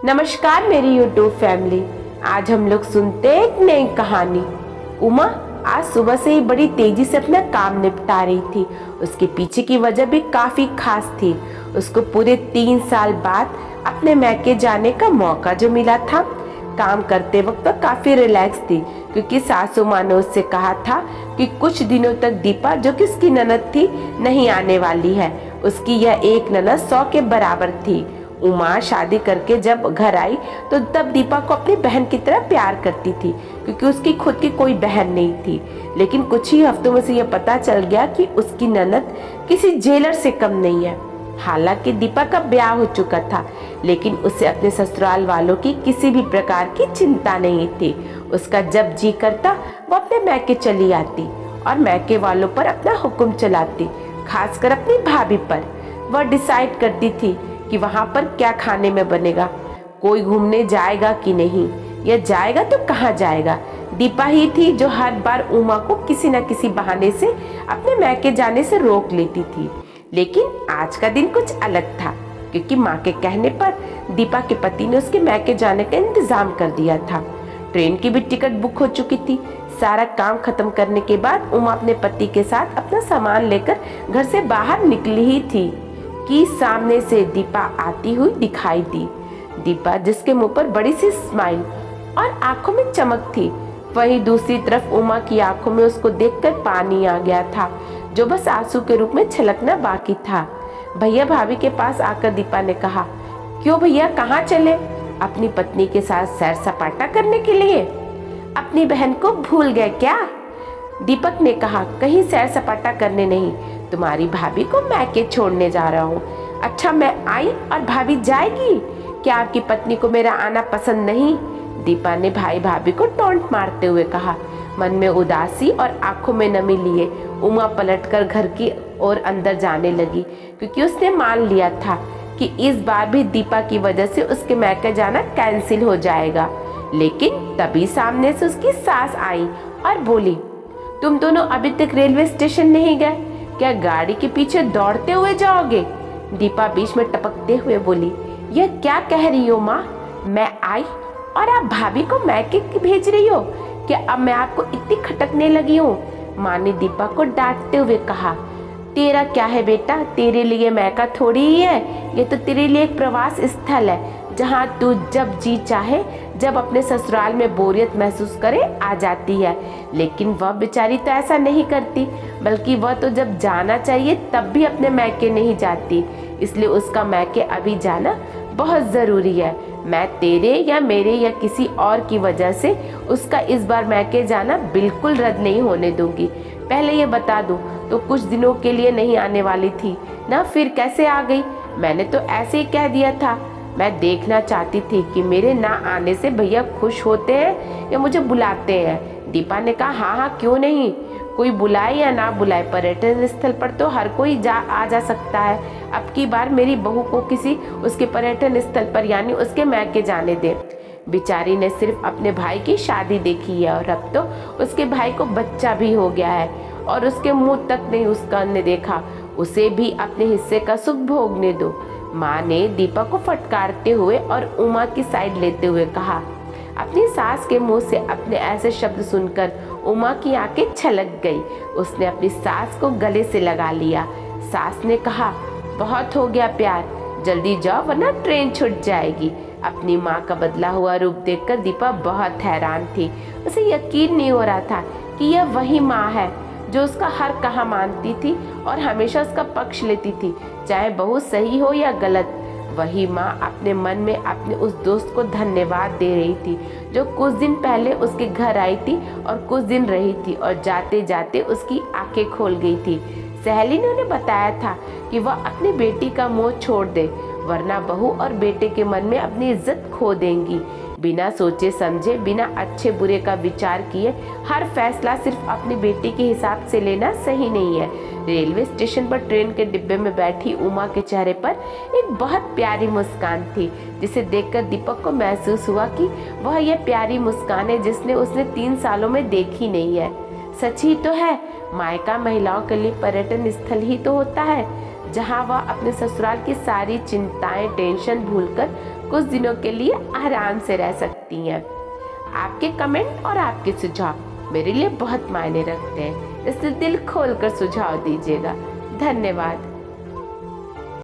नमस्कार मेरी YouTube family. आज हम लोग सुनते हैं एक नई कहानी। उमा आज सुबह से ही बड़ी तेजी से अपना काम निपटा रही थी। उसके पीछे की वजह भी काफी खास थी। उसको पूरे 3 साल बाद अपने मैके जाने का मौका जो मिला था। काम करते वक्त तो काफी रिलैक्स थी, क्योंकि सासू माँ ने उससे कहा था कि कुछ दिनों तक दीपा, जो कि उसकी ननद थी, नहीं आने वाली है। उसकी यह एक ननद 100 के बराबर थी। उमा शादी करके जब घर आई तो तब दीपा को अपनी बहन की तरह प्यार करती थी, क्योंकि उसकी खुद की कोई बहन नहीं थी। लेकिन कुछ ही हफ्तों में से यह पता चल गया कि उसकी ननद किसी जेलर से कम नहीं है। हालांकि दीपा का ब्याह हो चुका था, लेकिन उसे अपने ससुराल वालों की किसी भी प्रकार की चिंता नहीं थी। उसका जब जी करता वो अपने मैके चली आती और मैके वालों पर अपना हुक्म चलाती, खासकर अपनी भाभी पर। वह डिसाइड करती थी कि वहां पर क्या खाने में बनेगा, कोई घूमने जाएगा कि नहीं, या जाएगा तो कहाँ जाएगा। दीपा ही थी जो हर बार उमा को किसी न किसी बहाने से अपने मैके जाने से रोक लेती थी। लेकिन आज का दिन कुछ अलग था, क्योंकि माँ के कहने पर दीपा के पति ने उसके मैके जाने का इंतजाम कर दिया था। ट्रेन की भी टिकट बुक हो चुकी थी। सारा काम खत्म करने के बाद उमा अपने पति के साथ अपना सामान लेकर घर से बाहर निकली ही थी कि सामने से दीपा आती हुई दिखाई दी। दीपा जिसके मुंह पर बड़ी सी स्माइल और आंखों में चमक थी, वहीं दूसरी तरफ उमा की आंखों में उसको देखकर पानी आ गया था, जो बस आंसू के रूप में छलकना बाकी था। भैया भाभी के पास आकर दीपा ने कहा, क्यों भैया, कहाँ चले? अपनी पत्नी के साथ सैर सपाटा करने के लिए? अपनी बहन को भूल गए क्या? दीपक ने कहा, कहीं सैर सपाटा करने नहीं, तुम्हारी भाभी को मैके छोड़ने जा रहा हूँ। अच्छा, मैं आई और भाभी जाएगी? क्या आपकी पत्नी को मेरा आना पसंद नहीं? दीपा ने भाई भाभी को टोंट मारते हुए कहा। मन में उदासी और आंखों में नमी लिए उमा पलटकर घर की ओर अंदर जाने लगी, क्योंकि उसने मान लिया था कि इस बार भी दीपा की वजह से उसके मैके जाना कैंसिल हो जाएगा। लेकिन तभी सामने से उसकी सास आई और बोली, तुम दोनों अभी तक रेलवे स्टेशन नहीं गए? क्या गाड़ी के पीछे दौड़ते हुए जाओगे? दीपा बीच में टपकते हुए बोली, यह क्या कह रही हो माँ? मैं आई और आप भाभी को मैके भेज रही हो? क्या अब मैं आपको इतनी खटकने लगी हूँ? माँ ने दीपा को डांटते हुए कहा, तेरा क्या है बेटा, तेरे लिए मैका थोड़ी ही है, ये तो तेरे लिए एक प्रवास स्थल है, जहाँ तू जब जी चाहे, जब अपने ससुराल में बोरियत महसूस करे आ जाती है। लेकिन वह बेचारी तो ऐसा नहीं करती, बल्कि वह तो जब जाना चाहिए तब भी अपने मैके नहीं जाती। इसलिए उसका मैके अभी जाना बहुत ज़रूरी है। मैं तेरे या मेरे या किसी और की वजह से उसका इस बार मैके जाना बिल्कुल रद्द नहीं होने दूंगी। पहले ये बता दूं तो कुछ दिनों के लिए नहीं आने वाली थी ना, फिर कैसे आ गई? मैंने तो ऐसे ही कह दिया था। मैं देखना चाहती थी कि मेरे ना आने से भैया खुश होते हैं या मुझे बुलाते हैं। दीपा ने कहा, हाँ हाँ क्यों नहीं, कोई बुलाए या ना बुलाए, पर्यटन स्थल पर तो हर कोई आ जा सकता है। अब की बार मेरी बहू को किसी उसके पर्यटन स्थल पर यानी उसके मैके जाने दे। बेचारी ने सिर्फ अपने भाई की शादी देखी है और अब तो उसके भाई को बच्चा भी हो गया है और उसके मुंह तक नहीं उसका ने देखा। उसे भी अपने हिस्से का सुख भोगने दो। माँ ने दीपा को फटकारते हुए और उमा की साइड लेते हुए कहा। अपनी सास के मुंह से अपने ऐसे शब्द सुनकर उमा की आंखें छलक गई। उसने अपनी सास को गले से लगा लिया। सास ने कहा, बहुत हो गया प्यार, जल्दी जाओ वरना ट्रेन छूट जाएगी। अपनी माँ का बदला हुआ रूप देखकर दीपा बहुत हैरान थी। उसे यकीन नहीं हो रहा था कि यह वही माँ है जो उसका हर कहा मानती थी और हमेशा उसका पक्ष लेती थी, चाहे बहू सही हो या गलत। वही माँ अपने मन में अपने उस दोस्त को धन्यवाद दे रही थी, जो कुछ दिन पहले उसके घर आई थी और कुछ दिन रही थी और जाते जाते उसकी आंखें खोल गई थी। सहेली ने उन्हें बताया था कि वह अपनी बेटी का मोह छोड़ दे, वरना बहू और बेटे के मन में अपनी इज्जत खो देंगी। बिना सोचे समझे, बिना अच्छे बुरे का विचार किए हर फैसला सिर्फ अपनी बेटी के हिसाब से लेना सही नहीं है। रेलवे स्टेशन पर ट्रेन के डिब्बे में बैठी उमा के चेहरे पर एक बहुत प्यारी मुस्कान थी, जिसे देखकर दीपक को महसूस हुआ कि वह यह प्यारी मुस्कान है जिसने उसने 3 सालों में देखी नहीं है। सच ही तो है, मायका महिलाओं के लिए पर्यटन स्थल ही तो होता है, जहाँ वह अपने ससुराल की सारी चिंताएं, टेंशन भूलकर कुछ दिनों के लिए आराम से रह सकती हैं। आपके कमेंट और आपके सुझाव मेरे लिए बहुत मायने रखते हैं, इसलिए दिल खोलकर सुझाव दीजिएगा। धन्यवाद।